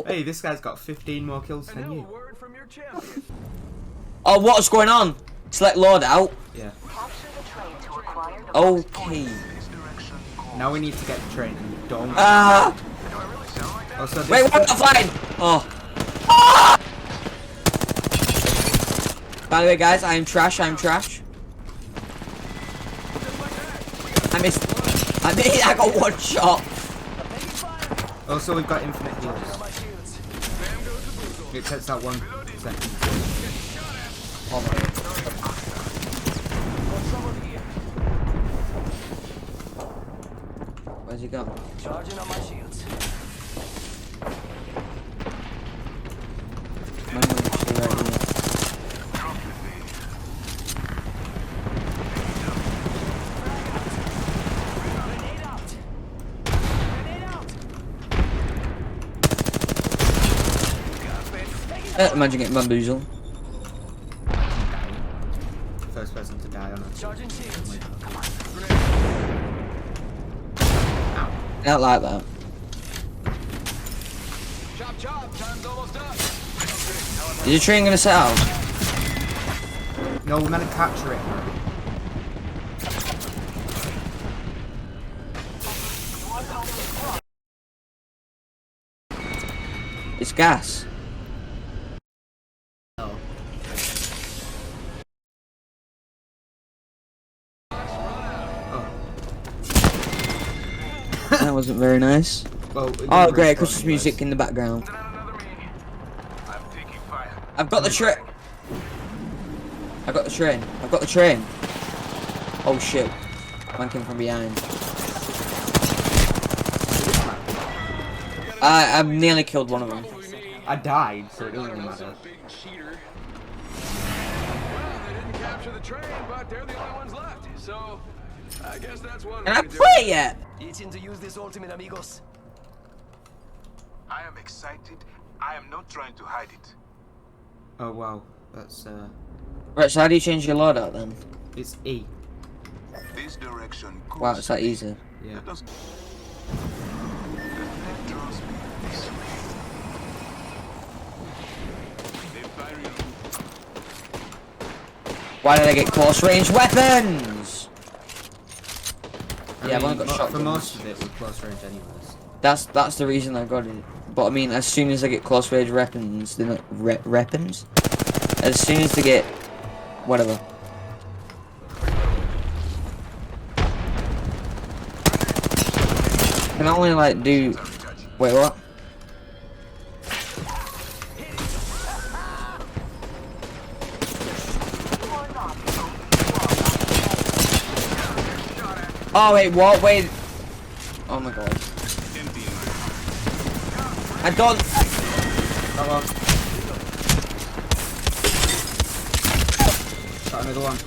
Hey, this guy's got 15 more kills than you. Oh, what's going on? Select loadout. Yeah. Okay. Now we need to get the train and don't. Ah! Also, this Wait, what? I'm flying! Oh. Ah! By the way, guys, I am trash. I'm trash. I missed. I got one shot. Also, we've got infinite heals. It takes that 1 second. Oh my God. Where's he gone? Charging on my shields. Imagine getting bamboozled. First person to die on it. Charging shields. I don't like that. Chop chop, time's almost up. Is your train gonna set out? No, we're meant to capture it. It's gas. Oh. Oh. That wasn't very nice. Well, Oh, great, Christmas music in the background. I've got the train. I've got the train. I've got the train. Oh shit. Man came from behind. I've nearly killed one of them. I died, so it doesn't really matter. Can I play yet? Itching to use this ultimate, amigos. I am excited. I am not trying to hide it. Oh wow, that's Right, so how do you change your loadout then? it's E. This direction. Wow, it's that easy. Yeah. Let us. The net draws me this way. They're firing on. Why did I get close range weapons? Yeah, I've only got For shotguns. most of it, we're close range anyways. That's the reason I got it. But I mean, as soon as I get close range weapons, they're not weapons. As soon as they get whatever. Can I only like do? Wait, what? Oh wait, what? Wait. Oh my god. I don't. Got one. Got another one.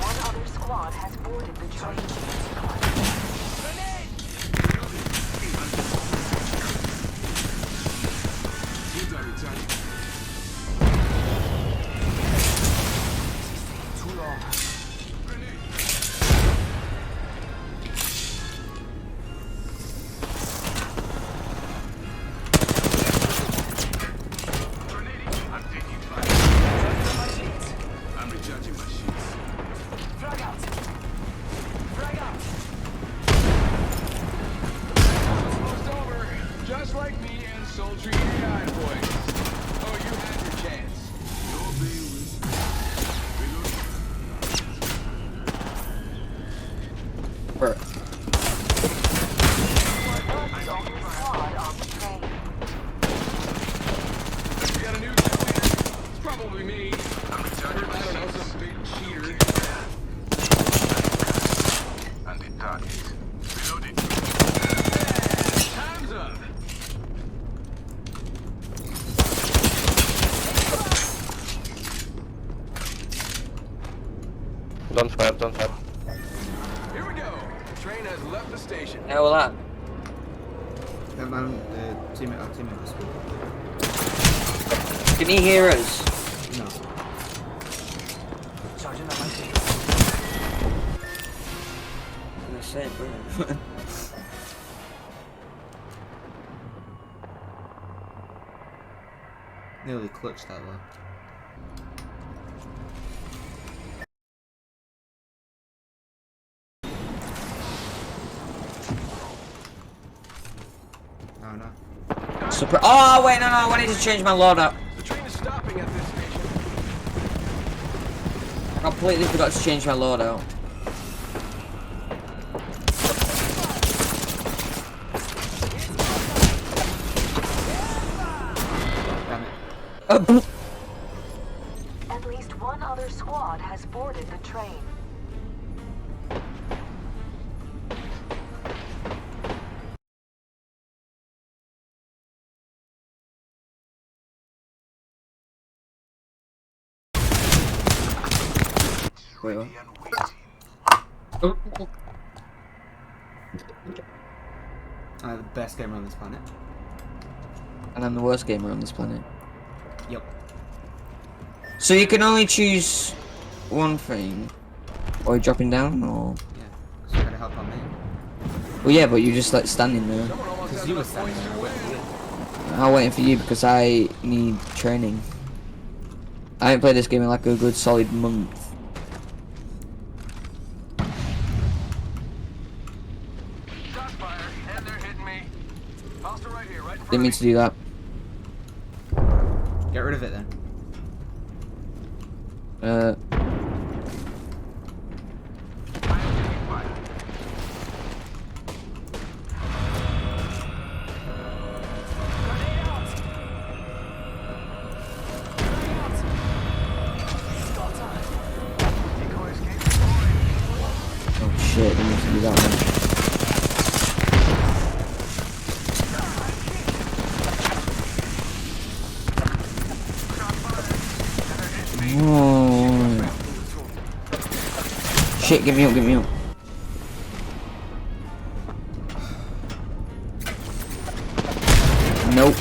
One other squad has boarded the train. Too long. I'm taking fire. I'm recharging my shields. Frag out. Frag out. Almost over. Just like me and sultry AI boys. Oh, you had your chance. You're being with me. Where? Squad on the train. We got a new leader. It's probably me. I'm recharging I my don't know, shields. some big cheater. And the target. Reloading. Time's up. Don't fire, don't fire. Here we go. Train has left the station. How will that? That man, teammate, our teammate was Can he hear us? no. Charging on my shields. I said, bro. Nearly clutched that though. Oh no. Oh wait, no, I wanted to change my loadout. The train is stopping at this station. I completely forgot to change my loadout. Damn it. At least one other squad has boarded the train. Wait, what? I'm the best gamer on this planet. And I'm the worst gamer on this planet. Yep. So you can only choose one thing, or you're dropping down, or Yeah. Because you gotta help on me. well, yeah, but you're just like standing there. Someone almost Because has you were enough standing points there to waiting for win. you. I'm waiting for you because I need training. I haven't played this game in like a good solid month. Shots fired, and they're hitting me. Hostile right here, right in front Didn't mean of to do that. Get rid of it then. Oh shit, didn't mean to do that one. Oh. Shit, get me up, get me up. Nope.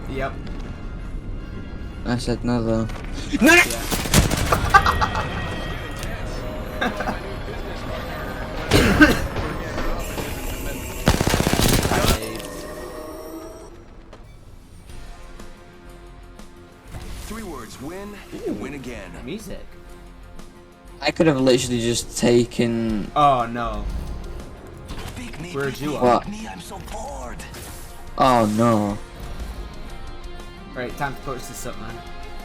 Yep. I said no though. No! Three words: win and win again. Music. I could have literally just taken. Oh no. Pick me, Where'd you What? me, I'm so bored. Oh no. Right, time to clutch this up, man.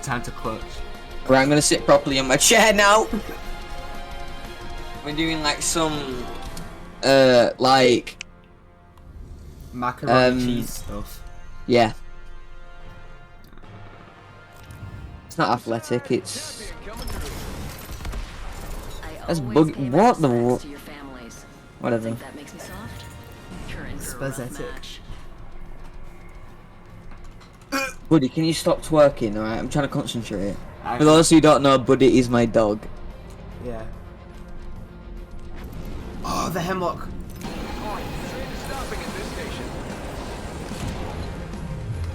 Time to clutch. Right, I'm gonna sit properly on my chair now. We're doing like some, like, Macaroni cheese stuff. yeah. It's not athletic. It's that's bug. What the? Whatever. That makes me soft. You're in for a rough Spazetic. match. Buddy, can you stop twerking? Alright, I'm trying to concentrate. For Actually, those who don't know, Buddy is my dog. yeah. Oh, the hemlock. Train is stopping at this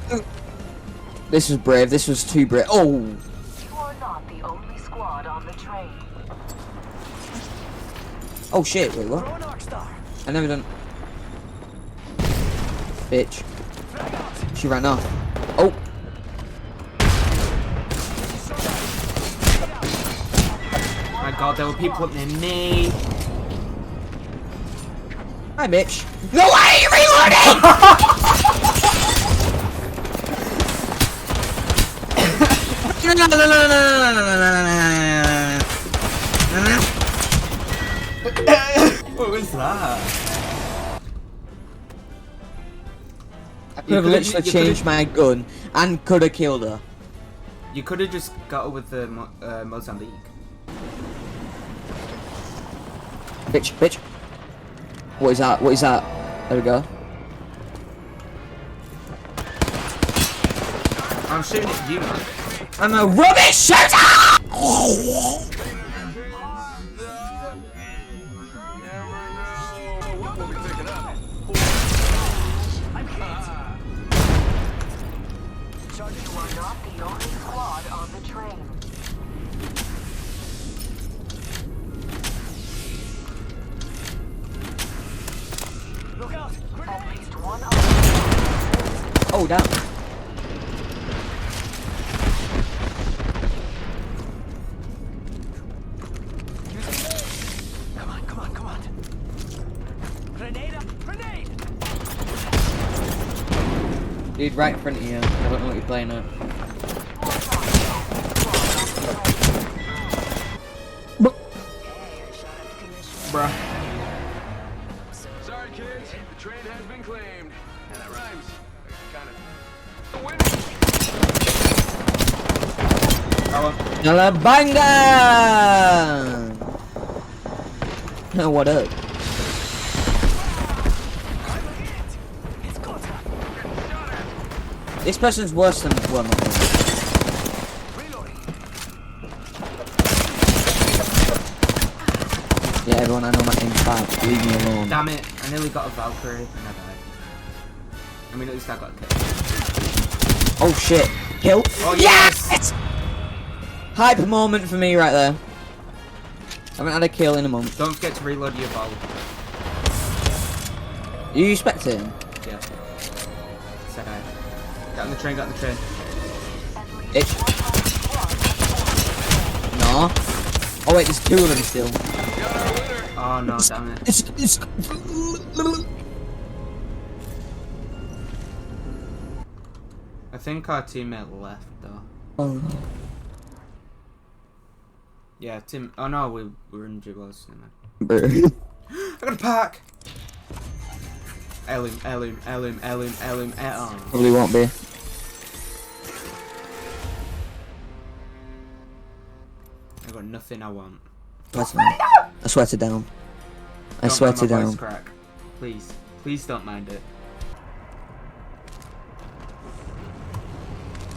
station. This was brave. This was too brave. Oh, You are not the only squad on the train. oh shit! Wait, what? Throw an arc star. I never done. Bitch. Frag out. She ran off. Oh. My god, there were people up near me. Hi, bitch. No way! Reloading! No, no, no, no, no, no, no, no, no, no, no. What was that? I could have literally changed my gun and could have killed her. You could have just got her with the Mozambique. Bitch, bitch. What is that? What is that? There we go. I'm shooting at you, man. I'm a rubbish shooter! What will be taken up? I'm hit. You are not the only squad on the train. Look out! At Grenade! least one other Oh, damn. Dude, right in front of you. I don't know what you're playing at. Bruh. Sorry, kids. The train has been claimed. Yeah, that rhymes. Kind of. The winner. Alabanga! What up? This person's worse than well, not worse. Yeah, everyone, I know my name's Fab. Leave me alone. Damn it, I nearly got a Valkyrie and I died. I mean, at least I got a kill. Oh shit! Kill! Oh yes! Hype moment for me right there. I haven't had a kill in a month. Don't forget to reload your bow. Are you spectating? Yeah. Said I. Get on the train, get on the train. Itch. No. Oh wait, there's two of them still. Oh no, damn it. I think our teammate left though. Oh. Yeah, Tim. Oh no, we were in duos. I I got a pack! Heirloom. Probably won't be. I got nothing I want. I sweat it down. I Don't sweat mind it my down. voice crack. Please. Please don't mind it.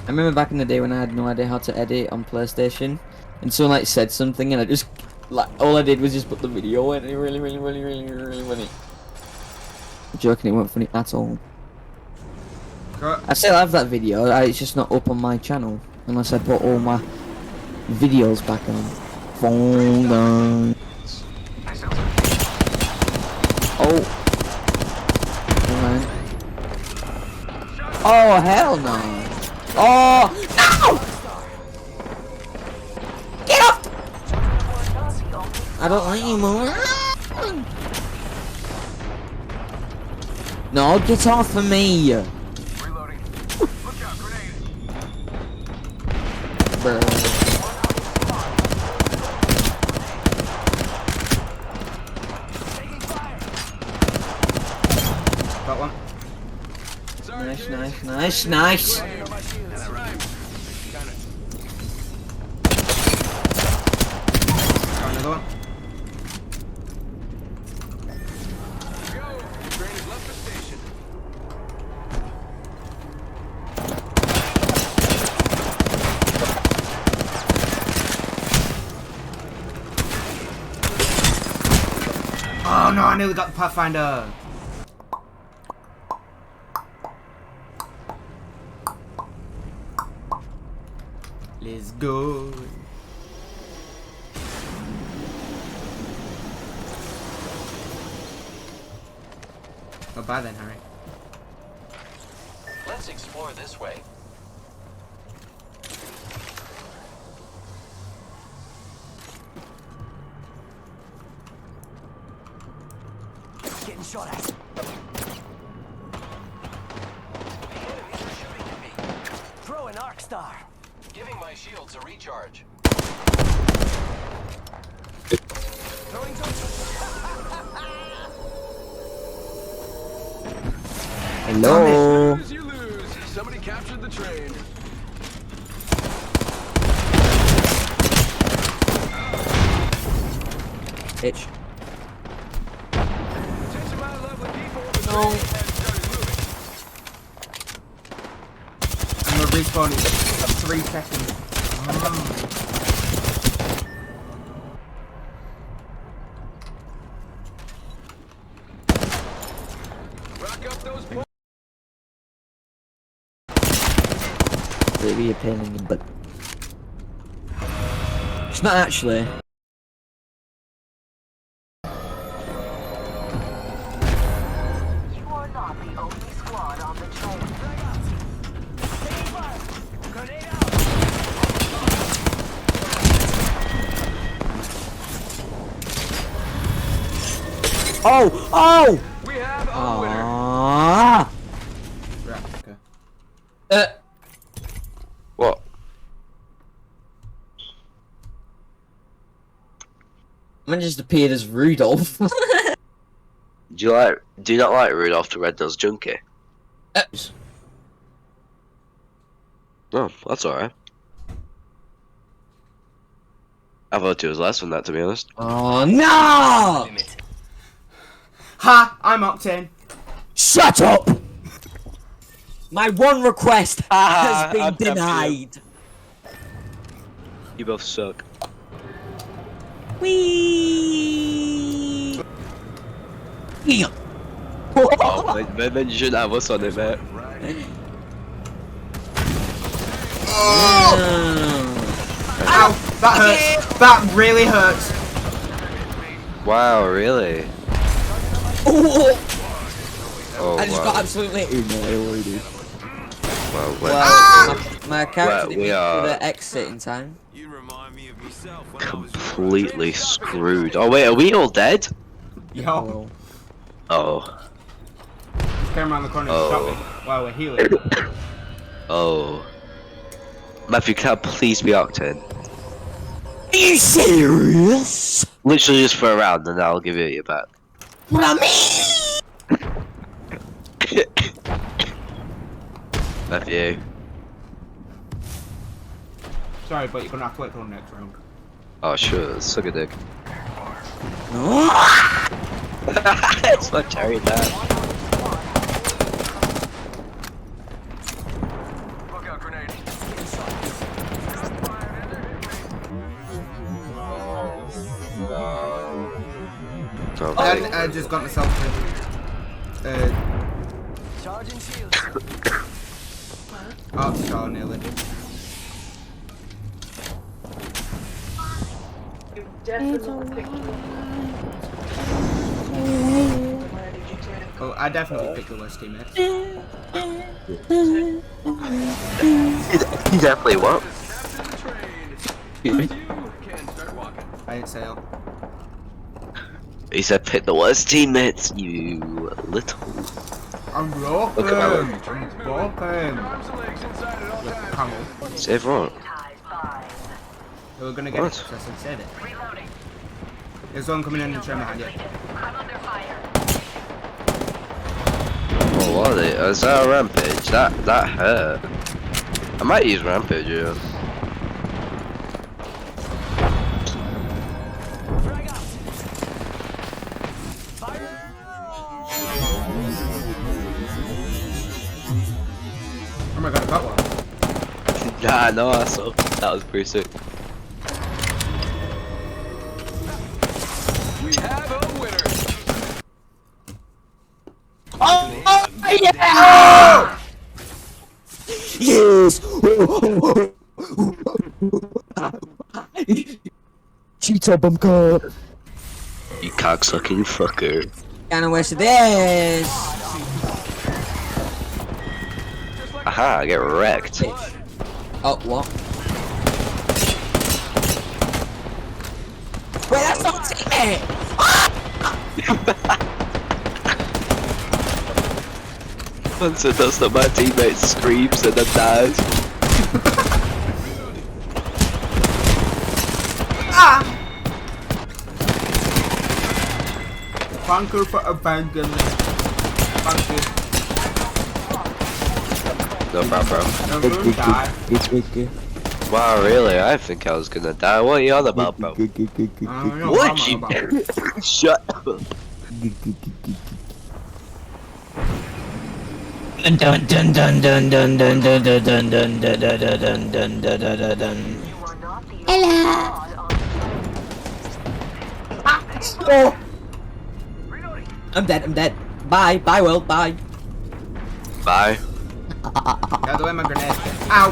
I remember back in the day when I had no idea how to edit on PlayStation, and someone like said something, and I just like all I did was just put the video in, and it really funny. I'm joking, it wasn't funny at all. I still have that video. It's just not up on my channel unless I put all my videos back on. Phone down. Oh. Never mind. Oh hell no. Oh no! Get off! I don't like you more. No, get off of me! Reloading. Look out, grenade. Bruh. Got one. Sorry, Nice, kids. nice. Yeah, that rhymes. Kind of. Got another one. Go. The train has left the station. Oh no, I nearly got the Pathfinder. Let's go. Oh, bye then, Harry. Let's explore this way. Getting shot at. The enemies are shooting at me. Throw an arc star. Giving my shields a recharge. Throwing Hello. Lose, you lose. Somebody captured the train. Itch. Attention, my lovely people. The No. train has started moving. I'm gonna respawn in 3 seconds. Rock up those points. Really a pain in the butt. It's not actually. You are not the only squad on the train. Taking fire. Grenade out. Oh! Oh! We have a winner. Ah! Right, okay. What? Man just appeared as Rudolph. Do you not like Rudolph the Red-Nosed Junkie? Oh, that's alright. I thought it was less than that, to be honest. Oh no! Ha! I'm Octane. Shut up! My one request has been I'm tempted. denied. You both suck. Wee. Oh, maybe you shouldn't have us on it, mate. Ow! That hurts. That really hurts. Wow, really? Oh, Oh, I just wow. got absolutely annihilated. Well, Well, my character we didn't are- do the exit in time. completely screwed. Oh wait, are we all dead? Yo. Oh. Came around the corner and Oh. shot me while we're healing. Oh. Matthew, can I please be Octane? Are you serious? Literally just for a round and I'll give it you back. Matthew. Sorry, but you're gonna have to wait till the next round. Oh sure, suck a dick. It's my cherry dad. Look out, grenade. Okay. I just got myself Charging shield. Artstar nearly. Oh, I definitely picked the worst teammates. You definitely what? You can start walking. I didn't say all. He said pick the worst teammates, you little. I'm broken. Look at my I'm broken. Arms and legs inside at all Look, times. camel. Save what? We're gonna get What? it. Just said it. There's one coming in and trying behind you. Oh, what are they? Is that a rampage? That hurt. I might use rampage, yeah. Oh my god, I got one. Nah, no, I saw. That was pretty sick. We have a winner. Yes! Cheetah bum cut. You cocksucking fucker. Kinda wish this. Aha, I get wrecked. Oh, what? Wait, that's not teammate! Once it does that, my teammate screams and then dies. Thank you for abandoning. Thank you. No problem, I'm gonna die. It's wicked. Wow, really? I think I was gonna die. What are you on about, bro? I don't know What what you? I'm about. Shut up. Dun dun dun dun dun dun dun dun dun dun dun dun dun dun dun dun dun. Oh! I'm dead. Bye, world, bye. Bye. Get away my grenade. Ow!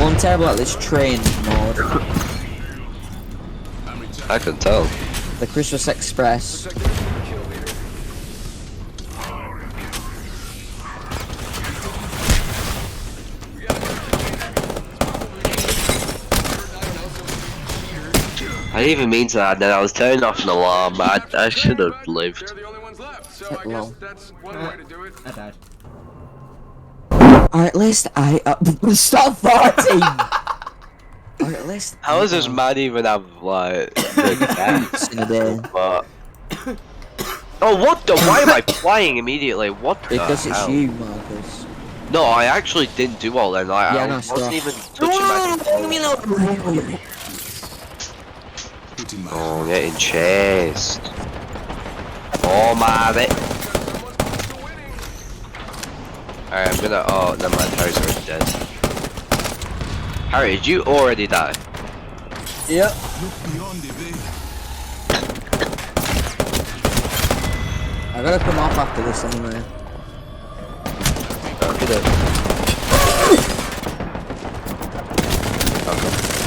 One terrible at this train mode. I can tell. The Christmas Express. I didn't even mean to that. Then I was turning off an alarm. I should have lived. They're the only ones left, so I Well. guess that's one way to do it. I died. Or at least I stop farting. Or at least How does this man even have like the cats? in a day? But oh, what the? Why am I flying immediately? What the Because it's hell? you, Marcus. No, I actually didn't do all that. Like, Yeah, I no, wasn't stop. even touching my. Oh, getting chased. Oh my bit. Alright, I'm gonna. Oh, never mind. Harry's already dead. Harry, did you already die? Yep. I gotta come off after this anyway. Okay, then. Okay.